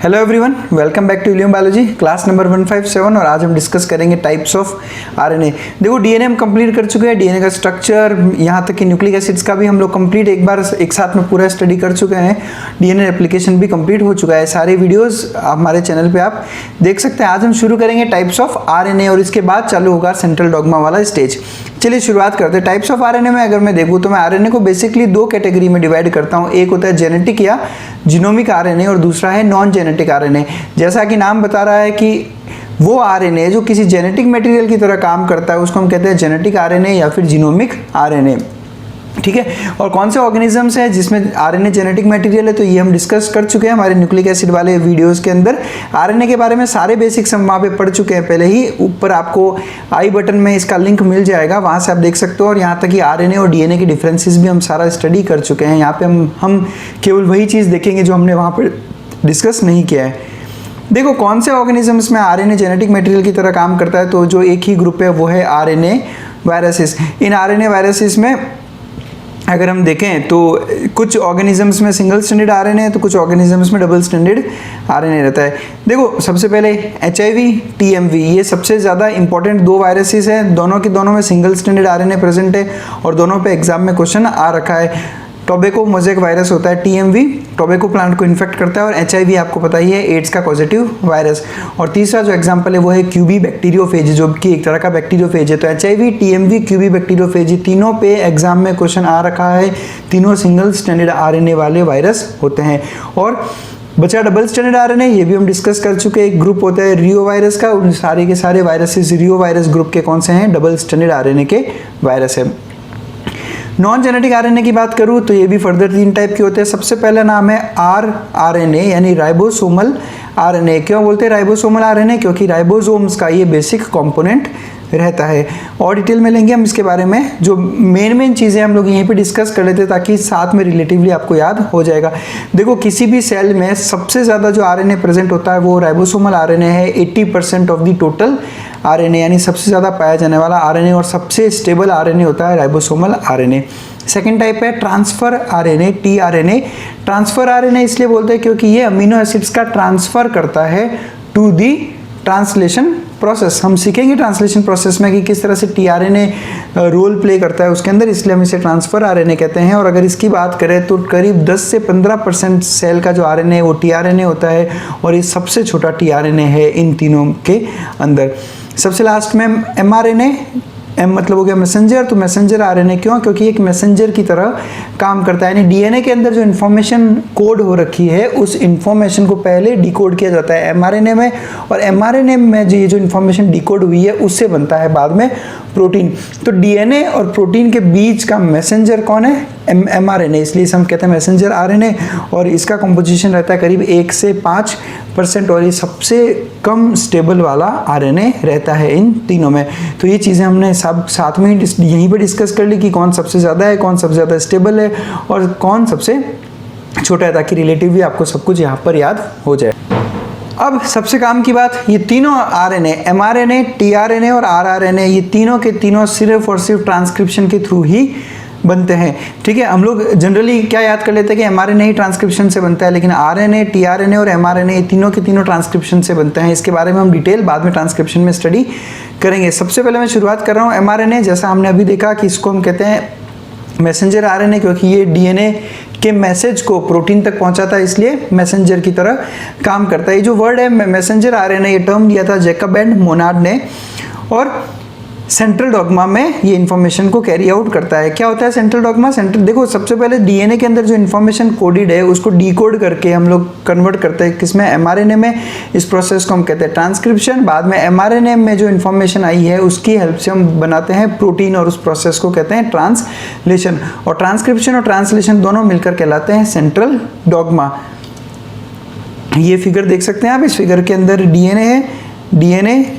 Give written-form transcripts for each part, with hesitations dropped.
Hello everyone, welcome back to Ilium biology class number 157। और आज हम डिस्कस करेंगे टाइप्स ऑफ आरएनए। देखो डीएनए हम कंप्लीट कर चुके हैं, डीएनए का स्ट्रक्चर यहाँ तक कि न्यूक्लिक एसिड्स का भी हम लोग कंप्लीट एक बार एक साथ में पूरा स्टडी कर चुके हैं। डीएनए एप्लीकेशन भी कंप्लीट हो चुका है। सारे वीडियोस हमारे चैनल पे आप देख सकते हैं। आज हम शुरू करेंगे टाइप्स ऑफ आरएनए और इसके बाद चालू होगा सेंट्रल डॉग्मा वाला स्टेज। चलिए शुरुआत करते हैं। टाइप्स ऑफ आरएनए में अगर मैं देखूँ तो मैं आरएनए को बेसिकली दो कैटेगरी में डिवाइड करता हूँ। एक होता है जेनेटिक या जीनोमिक आरएनए और दूसरा है नॉन जेनेटिक आरएनए। जैसा कि नाम बता रहा है कि वो आरएनए जो किसी जेनेटिक मटेरियल की तरह काम करता है उसको हम कहते हैं जेनेटिक आरएनए या फिर जीनोमिक आरएनए। ठीक है, और कौन से ऑर्गेनिजम्स है जिसमें आरएनए जेनेटिक मटेरियल है तो ये हम डिस्कस कर चुके हैं हमारे न्यूक्लिक एसिड वाले वीडियोस के अंदर। आरएनए के बारे में सारे बेसिक्स हम वहाँ पे पढ़ चुके हैं पहले ही। ऊपर आपको आई बटन में इसका लिंक मिल जाएगा, वहाँ से आप देख सकते हो। और यहाँ तक कि आरएनए और डीएनए के डिफरेंसेस भी हम सारा स्टडी कर चुके हैं। यहाँ पे हम केवल वही चीज़ देखेंगे जो हमने वहाँ पर डिस्कस नहीं किया है। देखो कौन से ऑर्गेनिजम्स में आरएनए जेनेटिक मटेरियल की तरह काम करता है, तो जो एक ही ग्रुप है वो है RNA viruses. In RNA viruses में अगर हम देखें तो कुछ ऑर्गेनिजम्स में सिंगल स्टैंडर्ड आरएनए है तो कुछ ऑर्गेनिजम्स में डबल स्टैंडर्ड आरएनए रहता है। देखो सबसे पहले एचआईवी, टीएमवी, ये सबसे ज़्यादा इंपॉर्टेंट दो वायरसेस हैं। दोनों के दोनों में सिंगल स्टैंडर्ड आरएनए प्रेजेंट है और दोनों पे एग्जाम में क्वेश्चन आ रखा है। टोबैको मोज़ेक वायरस होता है टीएमवी, टोबैको प्लांट को इन्फेक्ट करता है। और एचआईवी आपको पता ही है एड्स का पॉजिटिव वायरस। और तीसरा जो एग्जांपल है वो है क्यूबी बैक्टीरियोफेज, जो कि एक तरह का बैक्टीरियोफेज है। तो एचआईवी, टीएमवी, क्यूबी बैक्टीरियोफेज, ये तीनों पे एग्जाम में क्वेश्चन आ रखा है। तीनों सिंगल स्टैंडर्ड आरएनए वाले वायरस होते हैं। और बचा डबल स्टैंडर्ड आरएनए, ये भी हम डिस्कस कर चुके हैं। एक ग्रुप होता है रियो वायरस का, उन सारे के सारे वायरसेस रियो वायरस ग्रुप के कौन से हैं, डबल स्टैंडर्ड आरएनए के वायरस है। नॉन जेनेटिक आरएनए की बात करूँ तो ये भी फर्दर तीन टाइप के होते हैं। सबसे पहला नाम है आरएनए यानी राइबोसोमल आरएनए। क्यों बोलते हैं राइबोसोमल आरएनए? क्योंकि राइबोसोम्स का ये बेसिक कंपोनेंट रहता है। और डिटेल में लेंगे हम इसके बारे में। जो मेन चीज़ें हम लोग यहीं पे डिस्कस कर लेते हैं ताकि साथ में रिलेटिवली आपको याद हो जाएगा। देखो किसी भी सेल में सबसे ज़्यादा जो आरएनए प्रेजेंट होता है वो राइबोसोमल आरएनए है। 80% ऑफ द टोटल आरएनए यानी सबसे ज़्यादा पाया जाने वाला आरएनए और सबसे स्टेबल आरएनए होता है राइबोसोमल आरएनए। सेकेंड टाइप है transfer RNA, tRNA. Transfer RNA इसलिए बोलते हैं क्योंकि ये अमीनो एसिड्स का ट्रांसफर करता है टू दी ट्रांसलेशन प्रोसेस। हम सीखेंगे ट्रांसलेशन प्रोसेस में कि किस तरह से टीआरएनए रोल प्ले करता है उसके अंदर, इसलिए हम इसे ट्रांसफर आरएनए कहते हैं। और अगर इसकी बात करें तो करीब 10 से 15% सेल का जो आरएनए है वो टीआरएनए होता है और ये सबसे छोटा टीआरएनए है इन तीनों के अंदर। सबसे लास्ट में एमआरएनए, एम मतलब हो गया मैसेंजर। तो मैसेंजर आरएनए क्यों? क्योंकि एक मैसेंजर की तरह काम करता है। यानी डीएनए के अंदर जो इन्फॉर्मेशन कोड हो रखी है उस इन्फॉर्मेशन को पहले डिकोड किया जाता है एमआरएनए में, और एमआरएनए में जो ये जो इन्फॉर्मेशन डिकोड हुई है उससे बनता है बाद में प्रोटीन। तो डीएनए और प्रोटीन के बीच का मैसेंजर कौन है? एमआरएनए। इसलिए हम कहते हैं मैसेंजर आरएनए। और इसका कंपोजिशन रहता है करीब 1 से 5% और ये सबसे कम स्टेबल वाला आरएनए रहता है इन तीनों में। तो ये चीज़ें हमने सब साथ में यहीं पर डिस्कस कर ली कि कौन सबसे ज़्यादा है, कौन सबसे ज़्यादा स्टेबल है और कौन सबसे छोटा है, ताकि रिलेटिवली आपको सब कुछ यहाँ पर याद हो जाए। अब सबसे काम की बात, ये तीनों आरएनए, एमआरएनए, टीआरएनए और आरआरएनए, ये तीनों के तीनों सिर्फ और सिर्फ ट्रांसक्रिप्शन के थ्रू ही बनते हैं। ठीक है, हम लोग जनरली क्या याद कर लेते हैं कि एमआरएनए ही ट्रांसक्रिप्शन से बनता है, लेकिन आरएनए, टीआरएनए और एमआरएनए ये तीनों के तीनों ट्रांसक्रिप्शन से बनते हैं। इसके बारे में हम डिटेल बाद में ट्रांसक्रिप्शन में स्टडी करेंगे। सबसे पहले मैं शुरुआत कर रहा हूँ एमआरएनए। जैसा हमने अभी देखा कि इसको हम कहते हैं मैसेंजर आरएनए क्योंकि ये डीएनए के मैसेज को प्रोटीन तक पहुंचाता है, इसलिए मैसेंजर की तरह काम करता है। ये जो वर्ड है मैसेंजर आरएनए, ये टर्म दिया था जैकब एंड मोनार्ड ने और सेंट्रल डॉग्मा में ये इन्फॉर्मेशन को कैरी आउट करता है। क्या होता है सेंट्रल डॉग्मा? देखो सबसे पहले डीएनए के अंदर जो इन्फॉर्मेशन कोडेड है उसको डिकोड करके हम लोग कन्वर्ट करते हैं किसमें? एमआरएनए में। इस प्रोसेस को हम कहते हैं ट्रांसक्रिप्शन। बाद में एमआरएनए में जो इन्फॉर्मेशन आई है उसकी हेल्प से हम बनाते हैं प्रोटीन और उस प्रोसेस को कहते हैं ट्रांसलेशन। और ट्रांसक्रिप्शन और ट्रांसलेशन दोनों मिलकर कहलाते हैं सेंट्रल डॉग्मा। ये फिगर देख सकते हैं आप। इस फिगर के अंदर डीएनए है,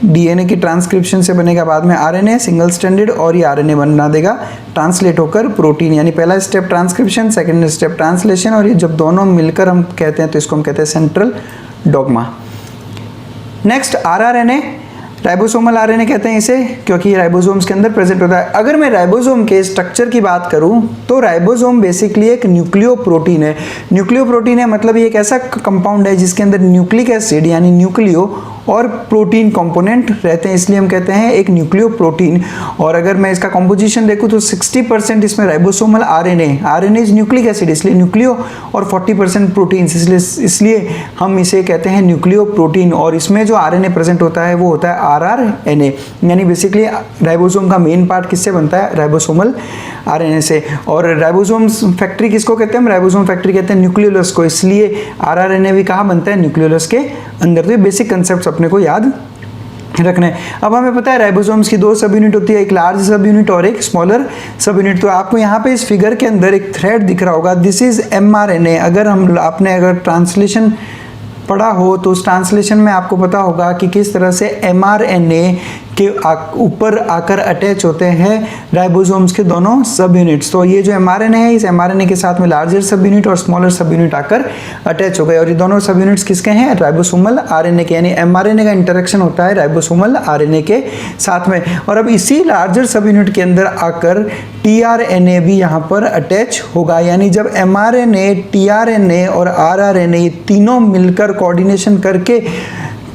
डीएनए की ट्रांसक्रिप्शन से बनेगा बाद में आरएनए सिंगल स्टैंडर्ड और ये आरएनए बना देगा ट्रांसलेट होकर प्रोटीन। यानी पहला step transcription, second step translation, और ये जब दोनों मिलकर हम कहते हैं तो इसको हम कहते हैं central dogma. Next rRNA. Ribosomal RNA कहते हैं इसे, क्योंकि राइबोसोम्स के अंदर प्रेजेंट होता है। अगर मैं राइबोसोम के स्ट्रक्चर की बात करूं तो राइबोसोम बेसिकली एक न्यूक्लियोप्रोटीन है। न्यूक्लियोप्रोटीन है मतलब ये एक ऐसा कंपाउंड है जिसके अंदर न्यूक्लिक एसिड यानी न्यूक्लियो और प्रोटीन कंपोनेंट रहते हैं, इसलिए हम कहते हैं एक न्यूक्लियोप्रोटीन। और अगर मैं इसका कंपोजिशन देखूं तो 60% इसमें ribosomal RNA is nucleic acid इसलिए न्यूक्लियो, और 40% प्रोटीन्स इसलिए हम इसे कहते हैं न्यूक्लियोप्रोटीन। और इसमें जो आरएनए प्रेजेंट होता है वो होता है आरआरएनए, यानी बेसिकली राइबोसोम का मेन पार्ट किससे बनता है? राइबोसोमल आरएनए से। और राइबोसोम फैक्ट्री किसको कहते हैं? राइबोसोम फैक्ट्री कहते हैं न्यूक्लियोलस को, इसलिए आरआरएनए भी कहाँ बनता है? न्यूक्लियोलस के अंदर। तो ये बेसिक कंसेप्ट अपने को याद रखना है। अब हमें पता है राइबोसोम्स की दो सब यूनिट होती है, एक लार्ज सब यूनिट और एक स्मॉलर सब यूनिट। तो आपको यहाँ पे इस फिगर के अंदर एक थ्रेड दिख रहा होगा, दिस इज एमआरएनए। आपने अगर ट्रांसलेशन पढ़ा हो तो उस ट्रांसलेशन में आपको पता होगा कि किस तरह से एमआरएनए के ऊपर आकर अटैच होते हैं राइबोसोम्स के दोनों सब यूनिट्स। तो ये जो एमआरएनए है, इस एमआरएनए के साथ में लार्जर सब यूनिट और स्मॉलर सब यूनिट आकर अटैच हो गए, और ये दोनों सब यूनिट्स किसके हैं? राइबोसोमल आरएनए के, यानी एमआरएनए का इंटरेक्शन होता है राइबोसोमल आरएनए के साथ में। और अब इसी लार्जर सब यूनिट के अंदर आकर टीआरएनए भी यहाँ पर अटैच होगा, यानी जब एमआरएनए, टीआरएनए और आरआरएनए ये तीनों मिलकर कोऑर्डिनेशन करके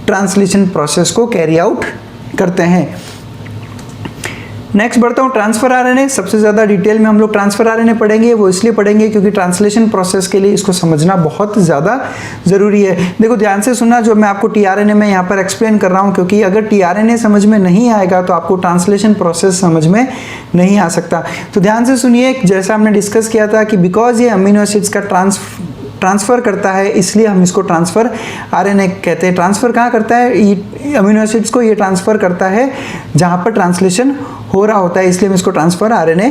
ट्रांसलेशन प्रोसेस को कैरी आउट करते हैं। नेक्स्ट बढ़ता हूँ ट्रांसफर आरएनए। सबसे ज़्यादा डिटेल में हम लोग ट्रांसफर आरएनए पढ़ेंगे, वो इसलिए पढ़ेंगे क्योंकि ट्रांसलेशन प्रोसेस के लिए इसको समझना बहुत ज़्यादा ज़रूरी है। देखो ध्यान से सुनना, जो मैं आपको टीआरएनए में यहाँ पर एक्सप्लेन कर रहा हूँ, क्योंकि अगर टीआरएनए समझ में नहीं आएगा तो आपको ट्रांसलेशन प्रोसेस समझ में नहीं आ सकता। तो ध्यान से सुनिए, जैसा हमने डिस्कस किया था कि बिकॉज ये अमीनो एसिड्स का ट्रांसफ़र करता है इसलिए हम इसको ट्रांसफ़र आरएनए कहते हैं। ट्रांसफ़र कहाँ करता है? ये अमीनो एसिड्स को ये ट्रांसफ़र करता है जहाँ पर ट्रांसलेशन हो रहा होता है, इसलिए हम इसको ट्रांसफ़र आरएनए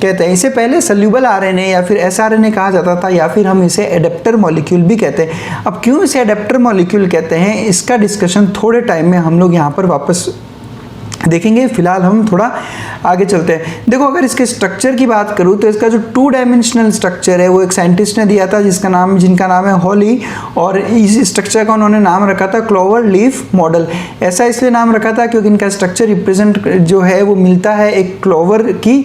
कहते हैं। इसे पहले सल्यूबल आरएनए या फिर एसआरएनए कहा जाता था, या फिर हम इसे एडेप्टर मॉलिक्यूल भी कहते हैं। अब क्यों इसे एडेप्टर मॉलिक्यूल कहते हैं, इसका डिस्कशन थोड़े टाइम में हम लोग यहाँ पर वापस देखेंगे। फिलहाल हम थोड़ा आगे चलते हैं। देखो अगर इसके स्ट्रक्चर की बात करूँ तो इसका जो 2 डायमेंशनल स्ट्रक्चर है वो एक साइंटिस्ट ने दिया था जिनका नाम है हॉली, और इस स्ट्रक्चर का उन्होंने नाम रखा था क्लोवर लीफ मॉडल। ऐसा इसलिए नाम रखा था क्योंकि इनका स्ट्रक्चर रिप्रेजेंट जो है वो मिलता है एक क्लोवर की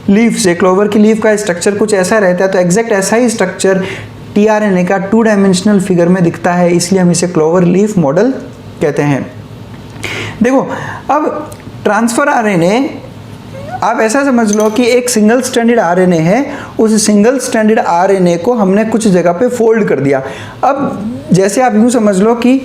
लीफ से। क्लोवर की लीफ का स्ट्रक्चर कुछ ऐसा रहता है, तो एग्जैक्ट ऐसा ही स्ट्रक्चर टीआरएनए का 2 डायमेंशनल फिगर में दिखता है, इसलिए हम इसे क्लोवर लीफ मॉडल कहते हैं। देखो अब ट्रांसफर आरएनए आप ऐसा समझ लो कि एक सिंगल स्ट्रैंडेड आरएनए है, उस सिंगल स्ट्रैंडेड आरएनए को हमने कुछ जगह पे फोल्ड कर दिया। अब जैसे आप यूँ समझ लो कि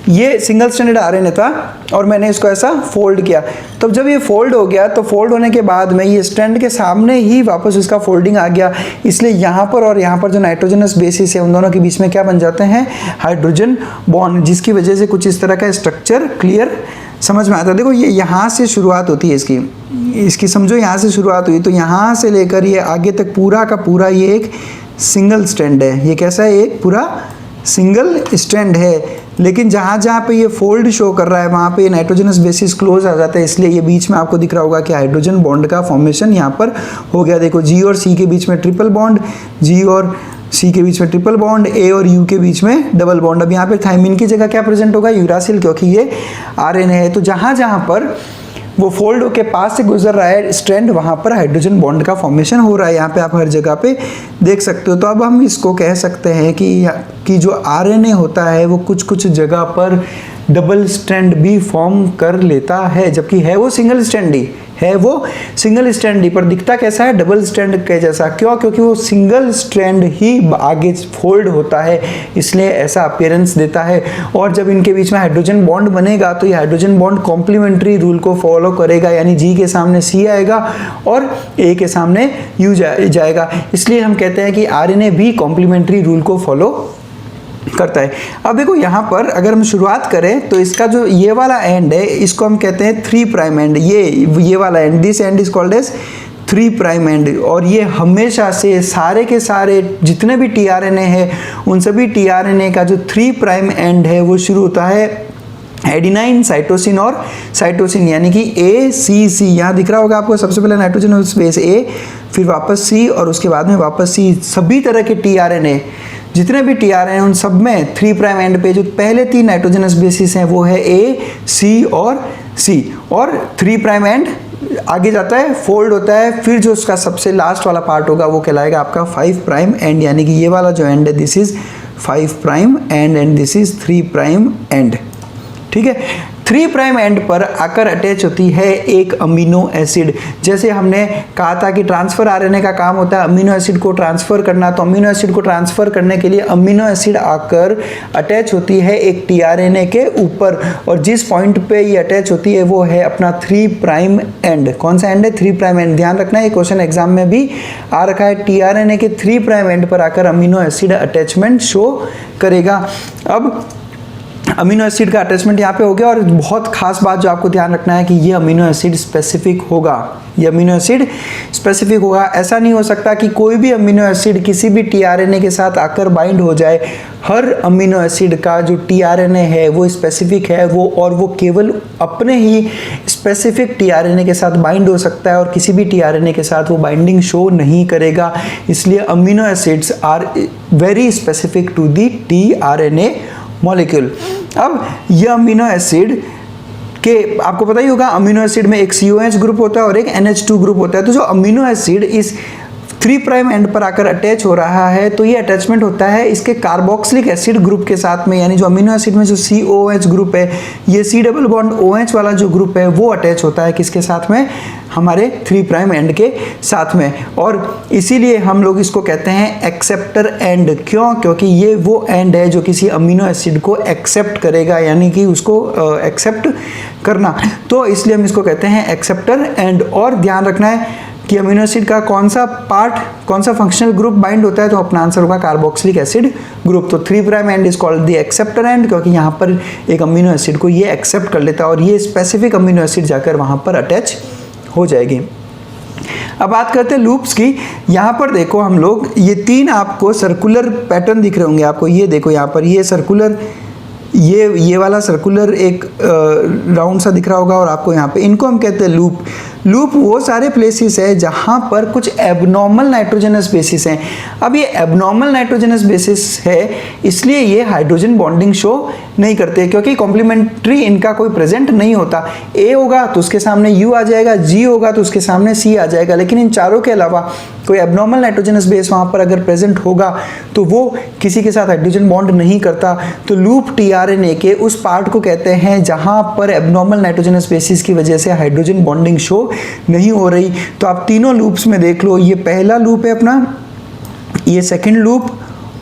ये सिंगल स्ट्रैंडेड आरएनए था और मैंने इसको ऐसा फोल्ड किया, तो जब ये फोल्ड हो गया तो फोल्ड होने के बाद में ये स्ट्रैंड के सामने ही वापस इसका फोल्डिंग आ गया, इसलिए यहाँ पर और यहाँ पर जो नाइट्रोजनस बेसिस है उन दोनों के बीच में क्या बन जाते हैं? हाइड्रोजन बॉन्ड, जिसकी वजह से कुछ इस तरह का स्ट्रक्चर क्लियर समझ में आता है। देखो ये यहाँ से शुरुआत होती है इसकी समझो, यहाँ से शुरुआत हुई तो यहाँ से लेकर ये आगे तक पूरा का पूरा ये एक सिंगल स्ट्रैंड है। ये कैसा है? एक पूरा सिंगल स्ट्रैंड है, लेकिन जहाँ जहाँ पे ये फोल्ड शो कर रहा है वहाँ पे ये नाइट्रोजनस बेसिस क्लोज आ जाता है, इसलिए ये बीच में आपको दिख रहा होगा कि हाइड्रोजन बॉन्ड का फॉर्मेशन यहाँ पर हो गया। देखो जी और सी के बीच में ट्रिपल बॉन्ड, जी और सी के बीच में ट्रिपल बॉन्ड, ए और यू के बीच में डबल बॉन्ड। अब यहाँ पे थाइमिन की जगह क्या प्रेजेंट होगा? यूरासिल, क्योंकि ये आरएनए है। तो जहाँ जहाँ पर वो फोल्ड होके पास से गुजर रहा है स्ट्रैंड, वहाँ पर हाइड्रोजन बॉन्ड का फॉर्मेशन हो रहा है। यहाँ पे आप हर जगह पे देख सकते हो। तो अब हम इसको कह सकते हैं कि जो आरएनए होता है वो कुछ कुछ जगह पर डबल स्ट्रैंड भी फॉर्म कर लेता है, जबकि है वो सिंगल स्ट्रैंड ही है, वो सिंगल स्ट्रैंड ही, पर दिखता कैसा है? डबल स्ट्रैंड के जैसा। क्यों? क्योंकि वो सिंगल स्ट्रैंड ही आगे फोल्ड होता है, इसलिए ऐसा अपीयरेंस देता है। और जब इनके बीच में हाइड्रोजन बॉन्ड बनेगा तो ये हाइड्रोजन बॉन्ड कॉम्प्लीमेंट्री रूल को फॉलो करेगा, यानी जी के सामने सी आएगा और ए के सामने यू जाएगा। इसलिए हम कहते हैं कि आरएनए भी कॉम्प्लीमेंट्री रूल को फॉलो करता है। अब देखो यहाँ पर अगर हम शुरुआत करें तो इसका जो ये वाला एंड है इसको हम कहते हैं 3 प्राइम एंड। ये वाला end, this end is called as 3 prime end. और ये हमेशा से सारे के सारे जितने भी टीआरएनए है उन सभी टीआरएनए का जो 3 प्राइम एंड है वो शुरू होता है एडिनाइन, साइटोसिन और साइटोसिन, यानी कि ए सी सी। यहाँ दिख रहा होगा आपको, सबसे पहले नाइट्रोजन स्पेस ए, फिर वापस सी और उसके बाद में वापस सी। सभी तरह के टीआरएनए जितने भी टीआरएनए उन सब में 3 प्राइम एंड पे जो पहले 3 नाइट्रोजनस बेसिस हैं वो है ए, सी और सी, और 3 प्राइम एंड आगे जाता है, फोल्ड होता है, फिर जो उसका सबसे लास्ट वाला पार्ट होगा वो कहलाएगा आपका 5 प्राइम एंड, यानी कि ये वाला जो एंड है this is 5 prime and this is 3 prime and. ठीक है, 3 प्राइम एंड पर आकर अटैच होती है एक अमीनो एसिड। जैसे हमने कहा था कि ट्रांसफर आरएनए का काम होता है अमीनो एसिड को ट्रांसफर करना, तो अमीनो एसिड को ट्रांसफर करने के लिए अमीनो एसिड आकर अटैच होती है एक टीआरएनए के ऊपर, और जिस पॉइंट पे ये अटैच होती है वो है अपना 3 प्राइम एंड। कौन सा एंड है? 3 प्राइम एंड। ध्यान रखना है, क्वेश्चन एग्जाम में भी आ रखा है, टीआरएनए के 3 प्राइम एंड पर आकर अमीनो एसिड अटैचमेंट शो करेगा। अब अमीनो एसिड का अटैचमेंट यहाँ पे हो गया, और बहुत खास बात जो आपको ध्यान रखना है कि ये अमीनो एसिड स्पेसिफिक होगा, ये अमीनो एसिड स्पेसिफिक होगा। ऐसा नहीं हो सकता कि कोई भी अमीनो एसिड किसी भी टीआरएनए के साथ आकर बाइंड हो जाए। हर अमीनो एसिड का जो टीआरएनए है वो स्पेसिफिक है, वो और वो केवल अपने ही स्पेसिफिक टीआरएनए के साथ बाइंड हो सकता है, और किसी भी टीआरएनए के साथ वो बाइंडिंग शो नहीं करेगा। इसलिए amino acids are very specific to the tRNA molecule. अब यह अमीनो एसिड के आपको पता ही होगा, अमीनो एसिड में एक COH ग्रुप होता है और एक NH2 ग्रुप होता है। तो जो अमीनो एसिड इस 3 प्राइम एंड पर आकर अटैच हो रहा है, तो ये अटैचमेंट होता है इसके कार्बोक्सिलिक एसिड ग्रुप के साथ में, यानी जो अमीनो एसिड में जो COH ग्रुप है, ये C डबल बॉन्ड OH वाला जो ग्रुप है वो अटैच होता है किसके साथ में? हमारे 3 प्राइम एंड के साथ में। और इसीलिए हम लोग इसको कहते हैं एक्सेप्टर एंड। क्यों? क्योंकि ये वो एंड है जो किसी अमीनो एसिड को एक्सेप्ट करेगा, यानी कि उसको एक्सेप्ट करना, तो इसलिए हम इसको कहते हैं एक्सेप्टर एंड। और ध्यान रखना है कि अमीनो एसिड का कौन सा पार्ट, कौन सा फंक्शनल ग्रुप बाइंड होता है, तो अपना आंसर होगा कार्बोक्सिलिक एसिड ग्रुप। तो 3 prime and is called the acceptor and, क्योंकि यहाँ पर एक अमीनो एसिड को ये एक्सेप्ट कर लेता है और ये स्पेसिफिक अमीनो एसिड जाकर वहाँ पर अटैच हो जाएगी। अब बात करते हैं लूप्स की। यहाँ पर देखो हम लोग, ये 3 आपको सर्कुलर पैटर्न दिख रहे होंगे आपको, ये देखो यहाँ पर ये सर्कुलर, ये वाला सर्कुलर एक राउंड सा दिख रहा होगा, और आपको यहाँ पे, इनको हम कहते हैं लूप। लूप वो सारे प्लेसेस है जहाँ पर कुछ एबनॉर्मल नाइट्रोजनस बेसिस हैं। अब ये एबनॉर्मल नाइट्रोजनस बेसिस है, इसलिए ये हाइड्रोजन बॉन्डिंग शो नहीं करते, क्योंकि कॉम्प्लीमेंट्री इनका कोई प्रेजेंट नहीं होता। A होगा तो उसके सामने U आ जाएगा, G होगा तो उसके सामने C आ जाएगा, लेकिन इन चारों के अलावा कोई एबनॉर्मल नाइट्रोजनस बेस वहाँ पर अगर प्रेजेंट होगा तो वो किसी के साथ हाइड्रोजन बॉन्ड नहीं करता। तो लूप टीआरएनए के उस पार्ट को कहते हैं जहाँ पर एबनॉर्मल नाइट्रोजनस बेसिस की वजह से हाइड्रोजन बॉन्डिंग शो नहीं हो रही। तो आप तीनों लूप्स में देख लो, ये पहला लूप है अपना, ये सेकंड लूप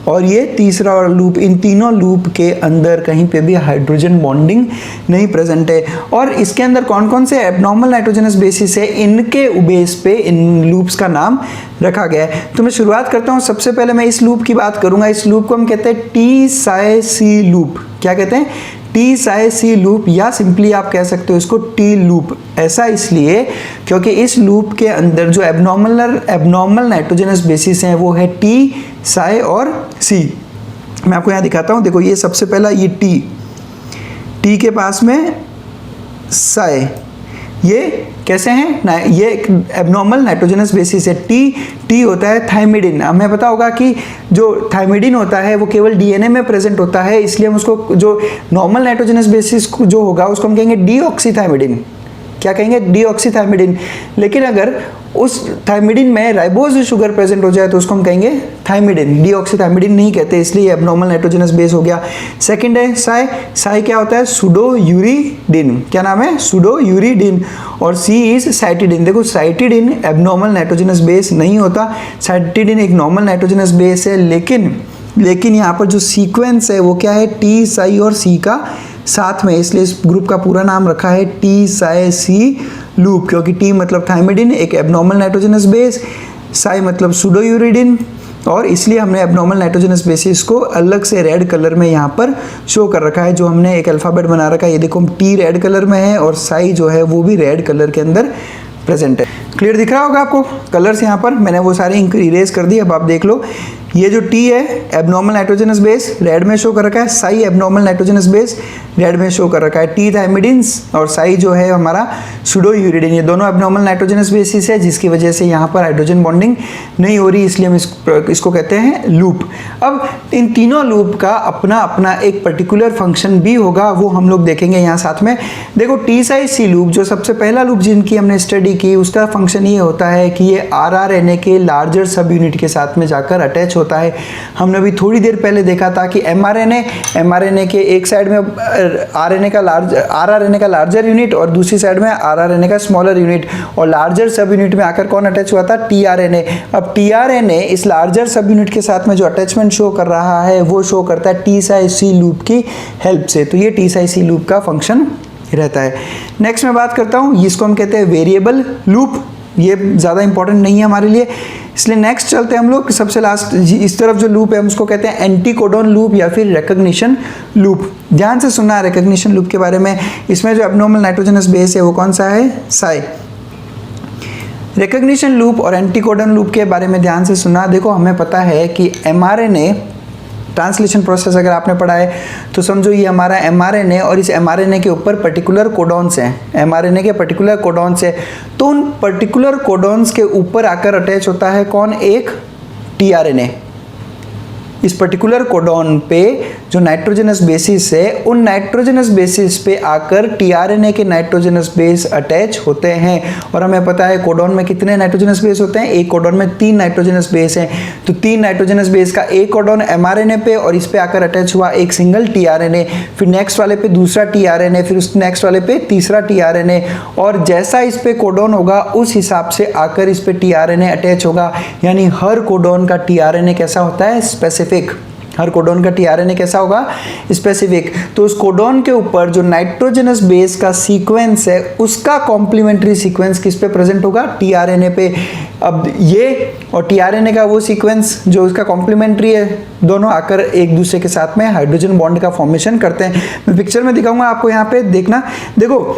और ये तीसरा वाला लूप। इन तीनों लूप के अंदर कहीं पे भी हाइड्रोजन बॉन्डिंग नहीं प्रेजेंट है। और इसके अंदर कौन कौन से एबनॉर्मल नाइट्रोजनस बेसिस है, इनके बेस पे इन लूप्स का नाम रखा गया है। तो मैं शुरुआत करता हूँ, सबसे पहले मैं इस लूप की बात करूंगा। इस लूप को हम कहते हैं T-Psi-C लूप। क्या कहते हैं? T-Psi-C लूप, या सिंपली आप कह सकते हो इसको T लूप। ऐसा इसलिए क्योंकि इस लूप के अंदर जो एबनॉर्मल नाइट्रोजनस बेसिस हैं वो है T, Psi और C। मैं आपको यहाँ दिखाता हूँ, देखो ये सबसे पहला ये T के पास में Psi, ये कैसे हैं? ये एक एबनॉर्मल नाइट्रोजनस बेसिस है। टी होता है थायमिडिन। हमें पता होगा कि जो थायमिडिन होता है वो केवल डीएनए में प्रेजेंट होता है, इसलिए हम उसको, जो नॉर्मल नाइट्रोजनस बेसिस जो होगा उसको हम कहेंगे डीऑक्सीथायमिडिन। क्या कहेंगे? डीऑक्सीथायमिडिन। लेकिन अगर उस थायमिडिन में राइबोज शुगर प्रेजेंट हो जाए तो उसको हम कहेंगे थायमिडिन, डीऑक्सीथायमिडिन नहीं कहते, इसलिए एबनॉर्मल नाइट्रोजनस बेस हो गया। सेकंड है साई। साई क्या होता है? सुडोयूरिडिन। क्या नाम है? सुडोयूरिडिन। और सी इज साइटिडिन। देखो साइटिडिन एबनॉर्मल नाइट्रोजनस बेस नहीं होता, साइटिडिन एक नॉर्मल नाइट्रोजनस बेस है, लेकिन यहाँ पर जो सीक्वेंस है वो क्या है? टी, साई और सी का साथ में, इसलिए इस ग्रुप का पूरा नाम रखा है T-Psi-C लूप, क्योंकि T मतलब थायमिडिन एक एबनॉर्मल नाइट्रोजनस बेस, Psi मतलब सुडोयूरिडिन, और इसलिए हमने एबनॉर्मल नाइट्रोजनस बेसिस को अलग से रेड कलर में यहाँ पर शो कर रखा है। जो हमने एक अल्फ़ाबेट बना रखा है, ये देखो T रेड कलर में है और Psi जो है वो भी रेड कलर के अंदर प्रेजेंट है। क्लियर दिख रहा होगा आपको कलर्स, यहाँ पर मैंने वो सारे इरेज कर दिए। अब आप देख लो, ये जो टी है एब्नॉर्मल नाइट्रोजनस बेस रेड में शो कर रखा है, Sai abnormal nitrogenous base red में शो कर रखा है, टी थायमिडिन्स और साई जो है हमारा सुडो यूरिडिन, ये दोनों एब्नॉर्मल नाइट्रोजनस बेसिस है, जिसकी वजह से यहाँ पर हाइड्रोजन बॉन्डिंग नहीं हो रही, इसलिए हम इसको कहते हैं लूप। अब इन तीनों लूप का अपना अपना एक पर्टिकुलर फंक्शन भी होगा, वो हम लोग देखेंगे यहाँ साथ में। देखो टी साई सी लूप जो सबसे पहला लूप जिनकी हमने स्टडी की, उसका फंक्शन ये होता है कि ये RRNA के लार्जर सब यूनिट के साथ में जाकर अटैच होता है। हमने अभी थोड़ी देर पहले देखा था कि mRNA के एक साइड में RRNA का लार्जर यूनिट और दूसरी साइड में RRNA का स्मॉलर यूनिट, और लार्जर सब यूनिट में आकर कौन अटैच हुआ था, tRNA। अब tRNA इस लार्जर सब यूनिट के साथ में जो अटैचमेंट शो कर रहा है वो शो करता है टी साई सी लूप की हेल्प से, तो ये टी साई सी लूप का फंक्शन रहता है। नेक्स्ट मैं बात करता हूँ, इसको हम कहते हैं वेरिएबल लूप, ये ज़्यादा इंपॉर्टेंट नहीं है हमारे लिए, इसलिए नेक्स्ट चलते हैं हम लोग। सबसे लास्ट इस तरफ जो लूप है हम उसको कहते हैं एंटीकोडॉन लूप या फिर रिकॉग्निशन लूप। ध्यान से सुनना है रिकॉग्निशन लूप के बारे में। इसमें जो एब्नॉर्मल नाइट्रोजनस बेस है वो कौन सा है, साई। रिकॉग्निशन लूप और एंटीकोडॉन लूप के बारे में ध्यान से सुनना। देखो हमें पता है कि mRNA ट्रांसलेशन प्रोसेस अगर आपने पढ़ा है तो समझो ये हमारा mRNA और इस mRNA के ऊपर पर्टिकुलर कोडॉन्स हैं, mRNA के पर्टिकुलर कोडॉन्स है, तो उन पर्टिकुलर कोडॉन्स के ऊपर आकर अटैच होता है कौन, एक tRNA। इस पर्टिकुलर कोडॉन पे जो नाइट्रोजनस बेसिस है उन नाइट्रोजनस बेसिस पे आकर tRNA के नाइट्रोजनस बेस अटैच होते हैं। और हमें पता है कोडॉन में कितने नाइट्रोजनस बेस होते हैं, एक कोडॉन में 3 नाइट्रोजनस बेस हैं, तो 3 नाइट्रोजनस बेस का एक कोडॉन mRNA पे और इस पे आकर अटैच हुआ एक सिंगल tRNA, फिर नेक्स्ट वाले पे दूसरा tRNA, फिर उस नेक्स्ट वाले पे तीसरा tRNA, और जैसा इस पे कोडॉन होगा उस हिसाब से आकर इस पे tRNA अटैच होगा। यानी हर कोडॉन का tRNA कैसा होता है, स्पेसिफिक। हर कोडॉन का tRNA कैसा होगा, स्पेसिफिक। तो उस कोडॉन के ऊपर जो नाइट्रोजनस बेस का सीक्वेंस है उसका कॉम्प्लीमेंट्री सीक्वेंस किस पे प्रेजेंट होगा, tRNA पे। अब ये और tRNA का वो सीक्वेंस जो उसका कॉम्प्लीमेंट्री है, दोनों आकर एक दूसरे के साथ में हाइड्रोजन बॉन्ड का फॉर्मेशन करते हैं। मैं पिक्चर में दिखाऊंगा आपको, यहाँ पे देखना। देखो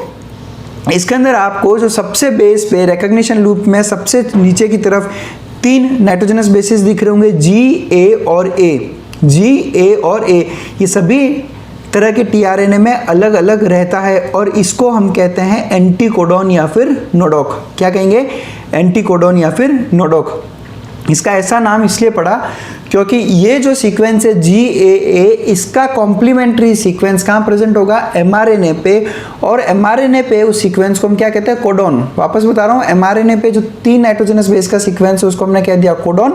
इसके अंदर आपको जो सबसे बेस पे रिकॉग्निशन लूप में सबसे नीचे की तरफ 3 नाइट्रोजनस बेसिस दिख रहे होंगे, G, A और A। G, A और A ये सभी तरह के tRNA में अलग अलग रहता है और इसको हम कहते हैं एंटीकोडॉन या फिर नोडॉक। क्या कहेंगे, एंटीकोडॉन या फिर नोडॉक। इसका ऐसा नाम इसलिए पड़ा क्योंकि ये जो सीक्वेंस है GAA, इसका कॉम्प्लीमेंट्री सीक्वेंस कहाँ प्रेजेंट होगा, mRNA पे, और mRNA पे उस सीक्वेंस को हम क्या कहते हैं, कोडॉन। वापस बता रहा हूँ, mRNA पे जो 3 नाइट्रोजनस बेस का सीक्वेंस है उसको हमने कह दिया कोडॉन।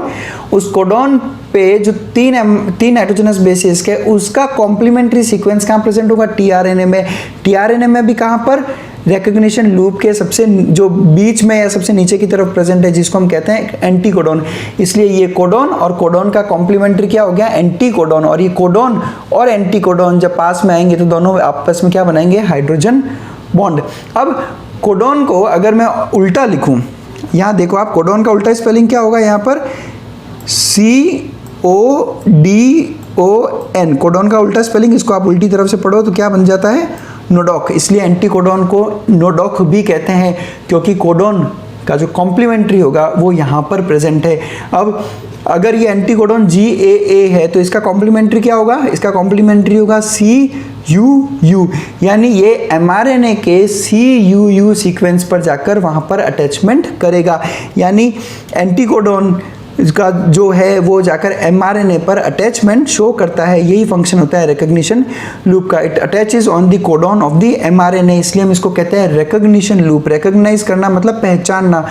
उस कोडॉन पे जो 3 नाइट्रोजनस बेसिस के उसका कॉम्प्लीमेंट्री सीक्वेंस कहाँ प्रेजेंट होगा, tRNA में। tRNA में भी कहाँ पर, रिकॉग्निशन लूप के सबसे जो बीच में या सबसे नीचे की तरफ प्रेजेंट है, जिसको हम कहते हैं एंटीकोडॉन। इसलिए ये कोडॉन और कोडॉन का कॉम्प्लीमेंट्री क्या हो गया, एंटीकोडॉन। और ये कोडॉन और एंटीकोडॉन जब पास में आएंगे तो दोनों आपस में क्या बनाएंगे, हाइड्रोजन बॉन्ड। अब कोडॉन को अगर मैं उल्टा लिखूं, यहाँ देखो आप, कोडॉन का उल्टा स्पेलिंग क्या होगा, यहाँ पर CODON। कोडॉन का उल्टा स्पेलिंग, इसको आप उल्टी तरफ से पढ़ो तो क्या बन जाता है, नोडॉक। इसलिए एंटीकोडॉन को नोडॉक भी कहते हैं क्योंकि कोडॉन का जो कॉम्प्लीमेंट्री होगा वो यहाँ पर प्रेजेंट है। अब अगर ये एंटीकोडॉन GAA है तो इसका कॉम्प्लीमेंट्री क्या होगा, इसका कॉम्प्लीमेंट्री होगा CUU, यानी ये mRNA के CUU सीक्वेंस पर जाकर वहाँ पर अटैचमेंट करेगा। यानी एंटीकोडॉन इसका जो है वो जाकर mRNA पर अटैचमेंट शो करता है। यही फंक्शन होता है रिकॉग्निशन लूप का, it attaches on the codon of the mRNA, इसलिए हम इसको कहते हैं रिकॉग्निशन लूप। रिकॉग्नाइज करना मतलब पहचानना,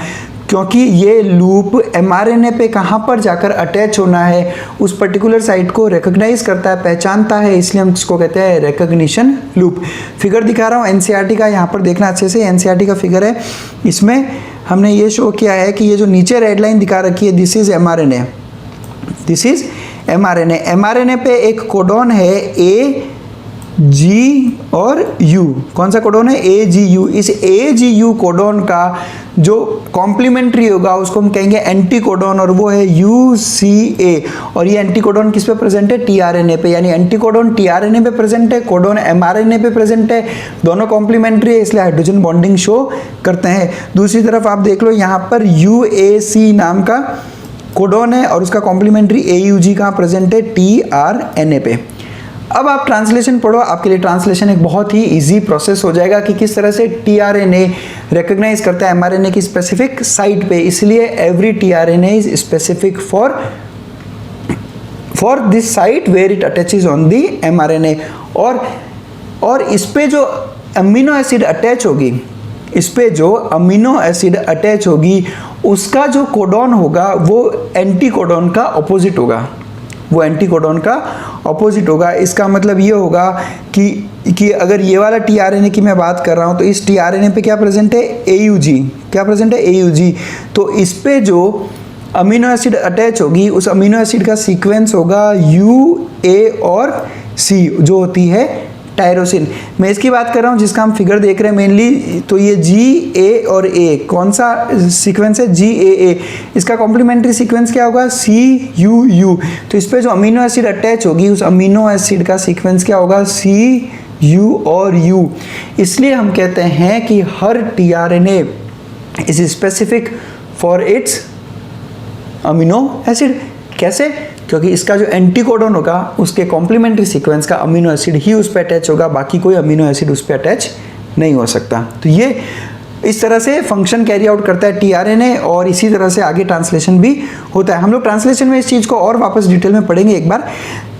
क्योंकि ये लूप mRNA पे कहाँ पर जाकर अटैच होना है उस पर्टिकुलर साइट को रिकॉग्नाइज करता है, पहचानता है, इसलिए हम इसको कहते हैं रिकॉग्निशन लूप। फिगर दिखा रहा हूँ NCERT का, यहाँ पर देखना अच्छे से, NCERT का फिगर है। इसमें हमने ये शो किया है कि ये जो नीचे रेड लाइन दिखा रखी है, this is mRNA, this is mRNA। mRNA पे एक कोडॉन है A, जी और यू, कौन सा कोडॉन है, AGU। इस AGU कोडॉन का जो कॉम्प्लीमेंट्री होगा उसको हम कहेंगे एंटी कोडॉन, और वो है UCA। और ये एंटी कोडॉन किस पे प्रेजेंट है, tRNA पे, यानी एंटी कोडॉन tRNA पे प्रेजेंट है, कोडॉन mRNA पे प्रेजेंट है, दोनों कॉम्प्लीमेंट्री है इसलिए हाइड्रोजन बॉन्डिंग शो करते हैं। दूसरी तरफ आप देख लो यहाँ पर UAC नाम का कोडॉन है और उसका कॉम्प्लीमेंट्री AUG कहाँ प्रेजेंट है, tRNA पे। अब आप ट्रांसलेशन पढ़ो, आपके लिए ट्रांसलेशन एक बहुत ही इजी प्रोसेस हो जाएगा कि किस तरह से tRNA रिकॉग्नाइज करता है mRNA की स्पेसिफिक साइट पे, इसलिए every tRNA is specific for this site where it attaches on the mRNA। और इस पे जो अमीनो एसिड अटैच होगी, इस पे जो अमीनो एसिड अटैच होगी उसका जो कोडॉन होगा वो एंटी कोडॉन का ऑपोजिट होगा, वो एंटी कोडॉन का ऑपोजिट होगा। इसका मतलब ये होगा कि अगर ये वाला tRNA की मैं बात कर रहा हूँ तो इस tRNA पे क्या प्रेजेंट है, AUG, क्या प्रेजेंट है, AUG। तो इस पे जो अमीनो एसिड अटैच होगी उस अमीनो एसिड का सीक्वेंस होगा U, A और C, जो होती है टायरोसिन। मैं इसकी बात कर रहा हूँ जिसका हम फिगर देख रहे हैं मेनली, तो ये G, A और A कौन सा सीक्वेंस है, GAA। इसका कॉम्प्लीमेंट्री सीक्वेंस क्या होगा, CUU। तो इस पे जो अमीनो एसिड अटैच होगी उस अमीनो एसिड का सीक्वेंस क्या होगा, CU और U। इसलिए हम कहते हैं कि हर tRNA is specific for its amino acid. कैसे, क्योंकि इसका जो एंटी कोडॉन होगा उसके कॉम्प्लीमेंट्री सीक्वेंस का अमीनो एसिड ही उस पर अटैच होगा, बाकी कोई अमीनो एसिड उस पर अटैच नहीं हो सकता। तो ये इस तरह से फंक्शन कैरी आउट करता है tRNA, और इसी तरह से आगे ट्रांसलेशन भी होता है। हम लोग ट्रांसलेशन में इस चीज़ को और वापस डिटेल में पढ़ेंगे एक बार।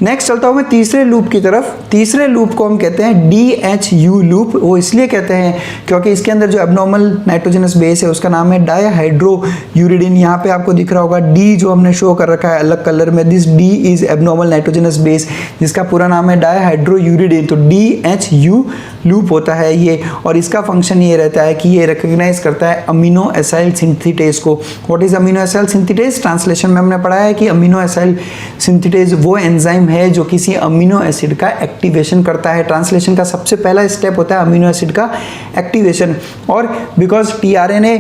नेक्स्ट चलता हूँ मैं तीसरे लूप की तरफ। तीसरे लूप को हम कहते हैं DHU लूप। वो इसलिए कहते हैं क्योंकि इसके अंदर जो एब्नॉर्मल नाइट्रोजनस बेस है उसका नाम है डायहाइड्रोयूरिडिन। यहाँ पे आपको दिख रहा होगा D जो हमने शो कर रखा है अलग कलर में, this D is abnormal nitrogenous base जिसका पूरा नाम है डायहाइड्रोयूरिडिन। तो DHU लूप होता है ये, और इसका फंक्शन ये रहता है कि ये रिकॉग्नाइज करता है अमीनो एसाइल सिंथेटेज को। What is amino acyl synthetase, translation में हमने पढ़ा है कि अमीनो एसाइल सिंथेटेज वो एंजाइम है जो किसी अमीनो एसिड का एक्टिवेशन करता है। ट्रांसलेशन का सबसे पहला स्टेप होता है अमीनो एसिड का एक्टिवेशन। और because tRNA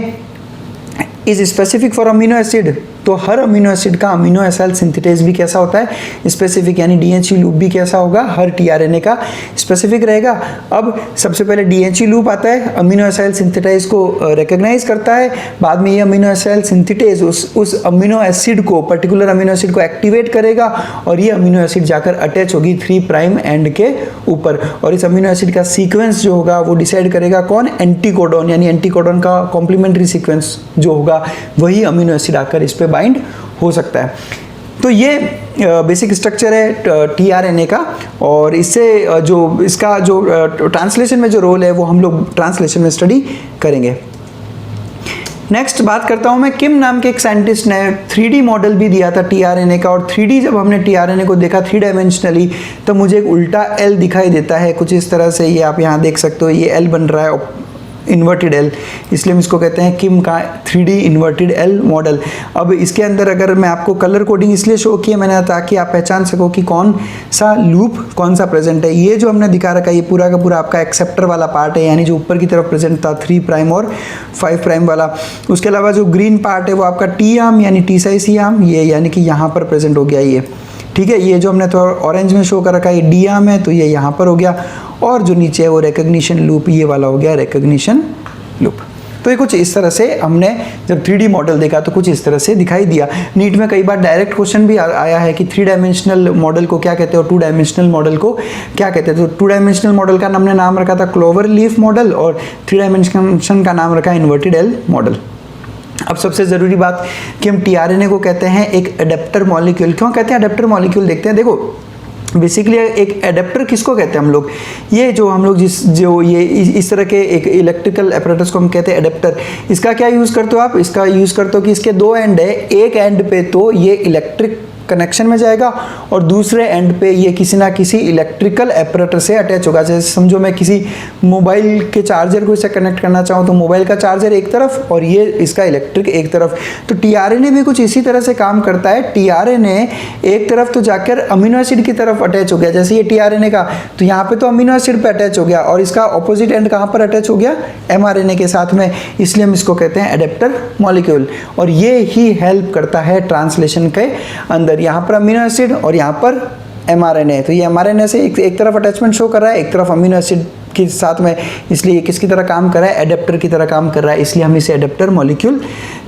is specific for amino acid, तो हर अमीनो एसिड का अमीनो एसाइल सिंथेटेज भी कैसा होता है, स्पेसिफिक, यानी DHE लूप भी कैसा होगा, हर tRNA का स्पेसिफिक रहेगा। अब सबसे पहले DHE लूप आता है, अमीनो एसाइल सिंथेटाइज को रिकॉग्नाइज करता है, बाद में ये अमीनो एसाइल सिंथेटेज उस अमीनो एसिड को, पर्टिकुलर अमीनो एसिड को एक्टिवेट करेगा, और ये अमीनो एसिड जाकर अटैच होगी 3 प्राइम एंड के ऊपर, और इस अमीनो एसिड का सीक्वेंस जो होगा वो डिसाइड करेगा कौन, एंटी कोडॉन, यानी एंटी कोडॉन का कॉम्प्लीमेंट्री सीक्वेंस जो होगा वही अमीनो एसिड आकर इस पे बाइंड हो सकता है। तो ये बेसिक स्ट्रक्चर है tRNA का, और इससे जो इसका जो ट्रांसलेशन में जो रोल है वो हम लोग ट्रांसलेशन में स्टडी करेंगे। नेक्स्ट बात करता हूँ मैं, किम नाम के एक साइंटिस्ट ने 3D मॉडल भी दिया था tRNA का, और 3D जब हमने tRNA को देखा 3 डायमेंशनली तो मुझे एक उल्टा L दिखाई देता है कुछ इस तरह से। ये आप यहाँ देख सकते हो, ये L बन रहा है, इन्वर्टेड L, इसलिए हम इसको कहते हैं किम का 3D इन्वर्टेड L मॉडल। अब इसके अंदर अगर मैं आपको कलर कोडिंग इसलिए शो किया मैंने ताकि आप पहचान सको कि कौन सा लूप कौन सा प्रेजेंट है। ये जो हमने दिखा रखा है ये पूरा का पूरा आपका एक्सेप्टर वाला पार्ट है, यानी जो ऊपर की तरफ प्रेजेंट था 3 प्राइम और 5 प्राइम वाला। उसके अलावा जो ग्रीन पार्ट है वो आपका T आर्म यानी T साइज C आर्म, ये यानी कि यहाँ पर प्रेजेंट हो गया ये, ठीक है। ये जो हमने थोड़ा ऑरेंज में शो कर रखा है ये D आर्म है, तो ये यहाँ पर हो गया, और जो नीचे है वो रिकॉग्निशन लूप, ये वाला हो गया रिकॉग्निशन लूप। तो ये कुछ इस तरह से हमने जब 3D मॉडल देखा तो कुछ इस तरह से दिखाई दिया। नीट में कई बार डायरेक्ट क्वेश्चन भी आया है कि 3 डायमेंशनल मॉडल को क्या कहते हैं और 2 डायमेंशनल मॉडल को क्या कहते हैं। तो 2 डायमेंशनल मॉडल का हमने नाम रखा था क्लोवर लीफ मॉडल, और 3 डायमेंशन का नाम रखा इन्वर्टेड L मॉडल। अब सबसे ज़रूरी बात कि हम tRNA को कहते हैं एक एडेप्टर मॉलिक्यूल। क्यों कहते हैं एडेप्टर मॉलिक्यूल, देखते हैं। देखो बेसिकली एक एडेप्टर किसको कहते हैं हम लोग, ये जो हम लोग ये इस तरह के एक इलेक्ट्रिकल अपैरेटस को हम कहते हैं एडेप्टर। इसका क्या यूज़ करते हो आप, इसका यूज़ करते हो कि इसके 2 एंड है, एक एंड पे तो ये इलेक्ट्रिक कनेक्शन में जाएगा और दूसरे एंड पे ये किसी ना किसी इलेक्ट्रिकल एपरेटर से अटैच होगा। जैसे समझो मैं किसी मोबाइल के चार्जर को इससे कनेक्ट करना चाहूँ तो मोबाइल का चार्जर एक तरफ और ये इसका इलेक्ट्रिक एक तरफ। तो टीआरएनए भी कुछ इसी तरह से काम करता है। टीआरएनए एक तरफ तो जाकर अमीनो एसिड की तरफ अटैच हो गया, जैसे ये टीआरएनए का, तो यहाँ पे तो अमीनो एसिड पे अटैच हो गया और इसका ऑपोजिट एंड कहाँ पर अटैच हो गया, एमआरएनए के साथ में, इसलिए हम इसको कहते हैं एडेप्टर मॉलिक्यूल। और ये ही हेल्प करता है ट्रांसलेशन के अंदर। यहाँ पर अमीनो एसिड और यहाँ पर एमआरएनए, तो ये एमआरएनए से एक तरफ अटैचमेंट शो कर रहा है, एक तरफ अमीनो एसिड के साथ में, इसलिए ये किसकी तरह काम कर रहा है, एडेप्टर की तरह काम कर रहा है, इसलिए हम इसे एडेप्टर मॉलिक्यूल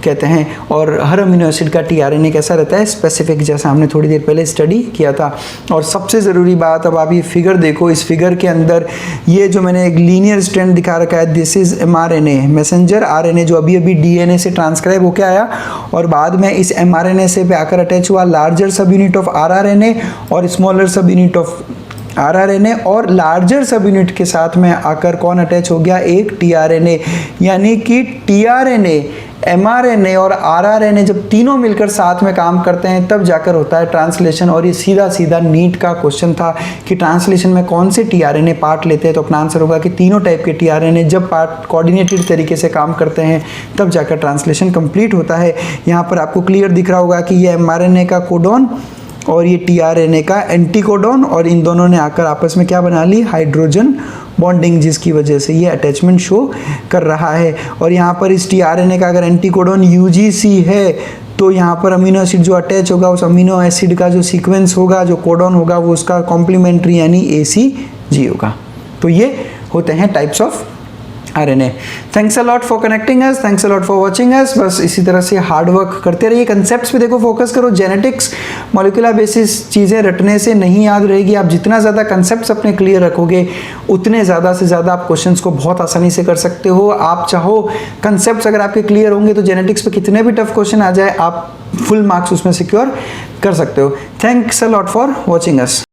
कहते हैं। और हर अमीनो एसिड का टीआरएनए कैसा रहता है, स्पेसिफिक, जैसा हमने थोड़ी देर पहले स्टडी किया था। और सबसे ज़रूरी बात, अब आप ये फिगर देखो, इस फिगर के अंदर ये जो मैंने एक लीनियर स्ट्रैंड दिखा रखा है, this is mRNA, messenger RNA, जो अभी अभी डीएनए से ट्रांसक्राइब होकर आया और बाद में इस एमआरएनए से पे आकर अटैच हुआ larger subunit of rRNA और smaller subunit of rRNA, और लार्जर सब यूनिट के साथ में आकर कौन अटैच हो गया, एक टीआरएनए। यानी कि टीआरएनए, एमआरएनए और आरआरएनए जब तीनों मिलकर साथ में काम करते हैं तब जाकर होता है ट्रांसलेशन। और ये सीधा सीधा नीट का क्वेश्चन था कि ट्रांसलेशन में कौन से टीआरएनए पार्ट लेते हैं, तो अपना आंसर होगा कि तीनों टाइप के टीआरएनए जब पार्ट कोऑर्डिनेटेड तरीके से काम करते हैं तब जाकर ट्रांसलेशन कंप्लीट होता है। यहाँ पर आपको क्लियर दिख रहा होगा कि ये एमआरएनए का कोडॉन और ये टीआरएनए का एंटीकोडॉन, और इन दोनों ने आकर आपस में क्या बना ली, हाइड्रोजन बॉन्डिंग, जिसकी वजह से ये अटैचमेंट शो कर रहा है। और यहाँ पर इस टीआरएनए का अगर एंटीकोडॉन यूजीसी है तो यहाँ पर अमीनो एसिड जो अटैच होगा उस अमीनो एसिड का जो सीक्वेंस होगा, जो कोडॉन होगा, वो उसका कॉम्प्लीमेंट्री यानी एसीजी होगा। तो ये होते हैं types of RNA. Thanks a lot for connecting us, thanks a lot for watching us. बस इसी तरह से हार्ड वर्क करते रहिए, कंसेप्ट्स पे देखो फोकस करो। जेनेटिक्स, मॉलिक्यूलर बेसिस चीज़ें रटने से नहीं याद रहेगी। आप जितना ज़्यादा कंसेप्ट्स अपने क्लियर रखोगे उतने ज़्यादा से ज़्यादा आप क्वेश्चंस को बहुत आसानी से कर सकते हो। आप चाहो कंसेप्ट्स अगर आपके क्लियर होंगे तो जेनेटिक्स पे कितने भी टफ क्वेश्चन आ जाए आप फुल मार्क्स उसमें सिक्योर कर सकते हो। Thanks a lot for watching us.